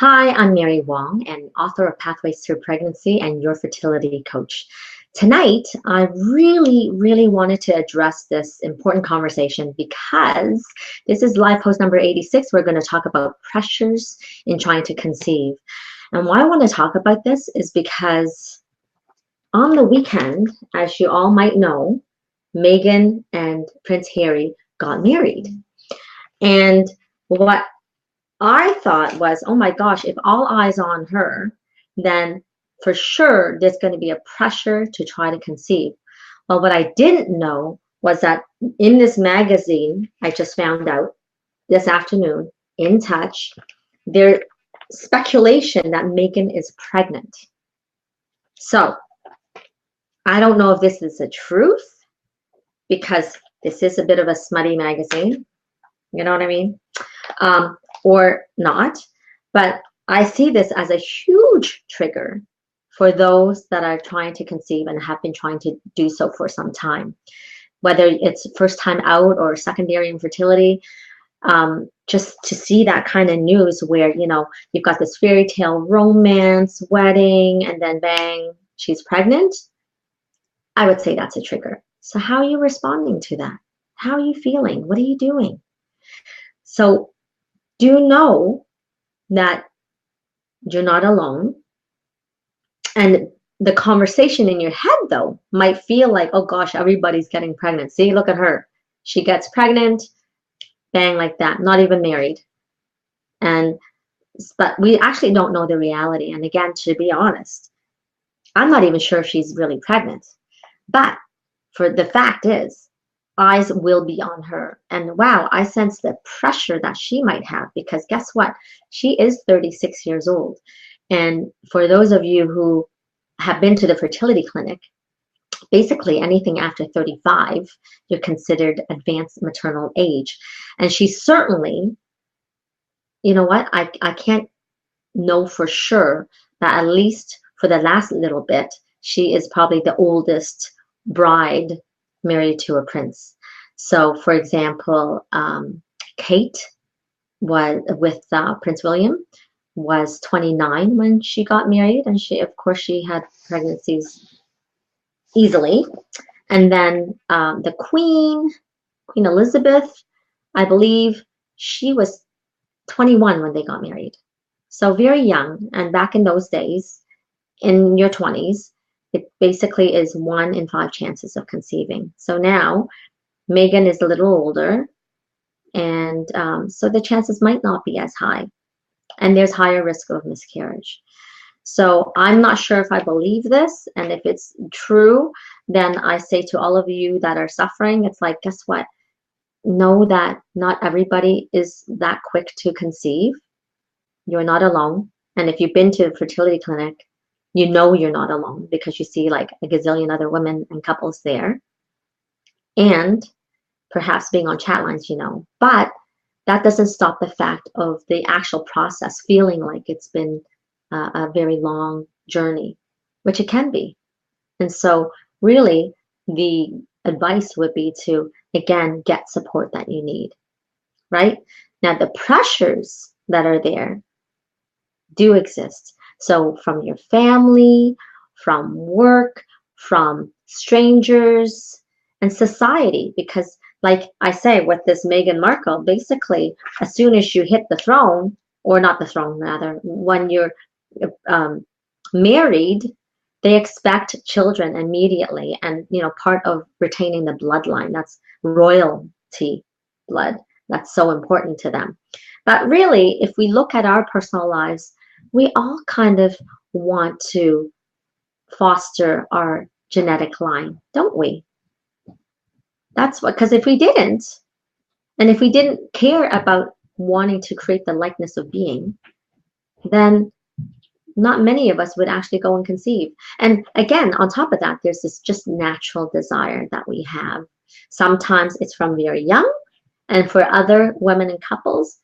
Hi, I'm Mary Wong, and author of Pathways Through Pregnancy and your fertility coach. Tonight, I really wanted to address this important conversation because this is live post number 86. We're going to talk about pressures in trying to conceive. And why I want to talk about this is because on the weekend, as you all might know, Meghan and Prince Harry got married. And what I thought was, oh my gosh, if all eyes on her, then for sure there's going to be a pressure to try to conceive. Well, what I didn't know was that in this magazine, I just found out this afternoon, In Touch, there's speculation that Meghan is pregnant. So I don't know if this is the truth because this is a bit of a smutty magazine. You know what I mean? Or not, but I see this as a huge trigger for those that are trying to conceive and have been trying to do so for some time, whether it's first time out or secondary infertility. Just to see that kind of news where, you know, you've got this fairy tale romance, wedding, and then bang, she's pregnant. I would say that's a trigger. So how are you responding to that? How are you feeling? What are you doing? So do know that you're not alone. And the conversation in your head, though, might feel like, oh gosh, everybody's getting pregnant. See, look at her. She gets pregnant, bang, like that, not even married. But we actually don't know the reality. And again, to be honest, I'm not even sure if she's really pregnant. But for the fact is, eyes will be on her. And wow, I sense the pressure that she might have because guess what? She is 36 years old. And for those of you who have been to the fertility clinic, basically anything after 35, you're considered advanced maternal age. And she certainly, you know what? I can't know for sure, but at least for the last little bit, she is probably the oldest bride married to a prince. So, for example, Kate was with Prince William was 29 when she got married, and of course, she had pregnancies easily. And then the Queen Elizabeth, I believe she was 21 when they got married. So very young. And back in those days, in your 20s, it basically is 1 in 5 chances of conceiving. So now Meghan is a little older, and so the chances might not be as high, and there's higher risk of miscarriage. So I'm not sure if I believe this, and if it's true, then I say to all of you that are suffering, it's like, guess what? Know that not everybody is that quick to conceive. You're not alone. And if you've been to a fertility clinic, you know you're not alone because you see like a gazillion other women and couples there. And perhaps being on chat lines, you know. But that doesn't stop the fact of the actual process feeling like it's been a very long journey, which it can be. And so really the advice would be to, again, get support that you need, right? Now, the pressures that are there do exist. So from your family, from work, from strangers, and society, because like I say, with this Meghan Markle, basically, as soon as you hit the throne, or not the throne, rather, when you're married, they expect children immediately. And, you know, part of retaining the bloodline, that's royalty blood. That's so important to them. But really, if we look at our personal lives, we all kind of want to foster our genetic line, don't we? That's what, because if we didn't, and if we didn't care about wanting to create the likeness of being, then not many of us would actually go and conceive. And again, on top of that, there's this just natural desire that we have. Sometimes it's from very young, and for other women and couples,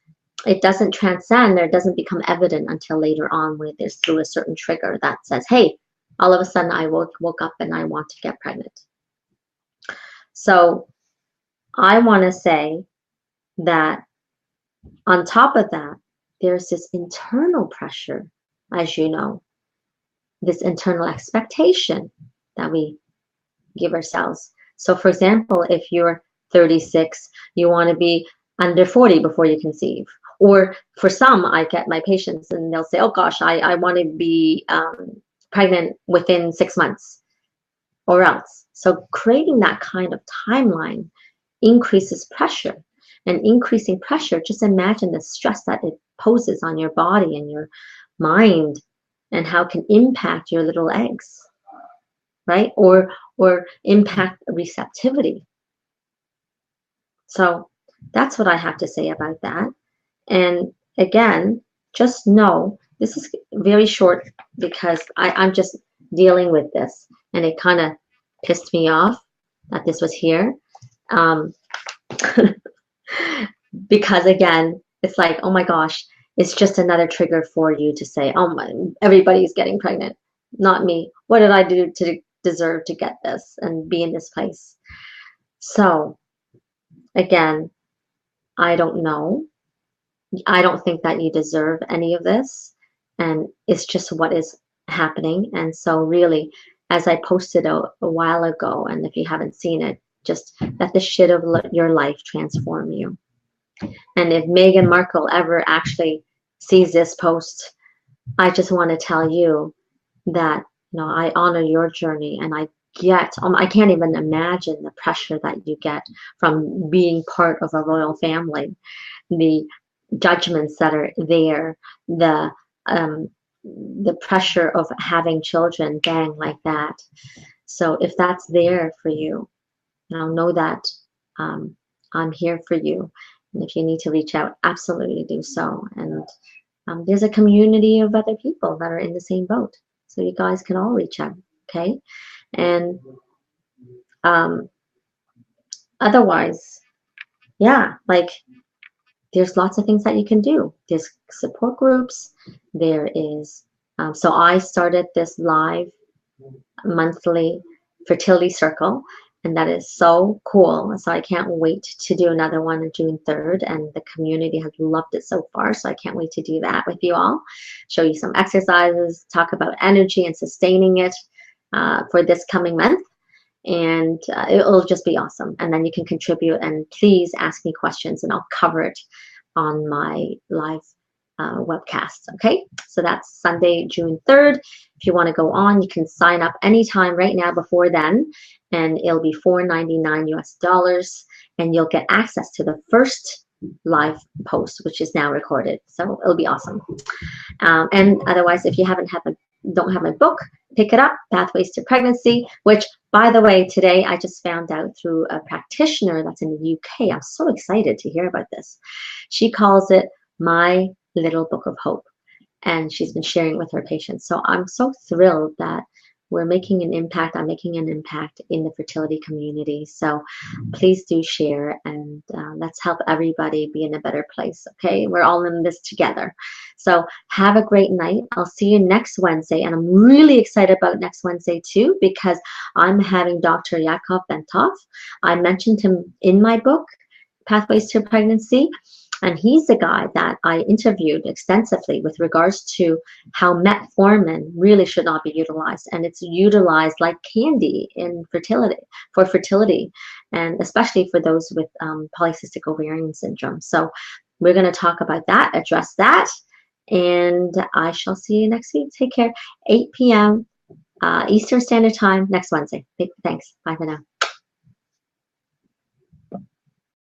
it doesn't transcend or it doesn't become evident until later on when there's through a certain trigger that says, hey, all of a sudden I woke up and I want to get pregnant. So I want to say that on top of that, there's this internal pressure, as you know, this internal expectation that we give ourselves. So, for example, if you're 36, you want to be under 40 before you conceive. Or for some, I get my patients and they'll say, oh gosh, I want to be pregnant within 6 months or else. So, creating that kind of timeline increases pressure. And increasing pressure, just imagine the stress that it poses on your body and your mind and how it can impact your little eggs, right? Or impact receptivity. So that's what I have to say about that. And again, just know this is very short because I'm just dealing with this, and it kind of pissed me off that this was here. Because again, it's like, oh my gosh, it's just another trigger for you to say, oh my, everybody's getting pregnant, not me. What did I do to deserve to get this and be in this place? So again, I don't know. I don't think that you deserve any of this, and it's just what is happening. And so really, as I posted a while ago, and if you haven't seen it, just let the shit of your life transform you. And if Meghan Markle ever actually sees this post, I just want to tell you that, you know, I honor your journey, and I can't even imagine the pressure that you get from being part of a royal family, the judgments that are there, the pressure of having children, bang, like that. So if that's there for you, know that I'm here for you. And if you need to reach out, absolutely do so. And there's a community of other people that are in the same boat. So you guys can all reach out, okay? And otherwise, yeah, like there's lots of things that you can do. There's support groups. There is, so I started this live monthly fertility circle, and that is so cool. So I can't wait to do another one on June 3rd, and the community has loved it so far. So I can't wait to do that with you all. Show you some exercises, talk about energy and sustaining it for this coming month. And it'll just be awesome. And then you can contribute, and please ask me questions and I'll cover it on my live webcast. Okay, so that's Sunday, June 3rd. If you want to go on, you can sign up anytime right now before then, and it'll be $4.99 US, and you'll get access to the first live post, which is now recorded. So it'll be awesome. And otherwise, if you don't have my book, pick it up, Pathways to Pregnancy, which, by the way, today I just found out through a practitioner that's in the UK. I'm so excited to hear about this. She calls it My Little Book of Hope, and she's been sharing it with her patients. So I'm so thrilled that we're making an impact. I'm making an impact in the fertility community. So please do share, and let's help everybody be in a better place. Okay, we're all in this together. So have a great night. I'll see you next Wednesday, and I'm really excited about next Wednesday too, because I'm having Dr. Yakov Bentov. I mentioned him in my book, Pathways to Pregnancy. And he's the guy that I interviewed extensively with regards to how metformin really should not be utilized. And it's utilized like candy in fertility, and especially for those with polycystic ovarian syndrome. So we're going to talk about that, address that, and I shall see you next week. Take care. 8 p.m. Eastern Standard Time next Wednesday. Thanks. Bye for now.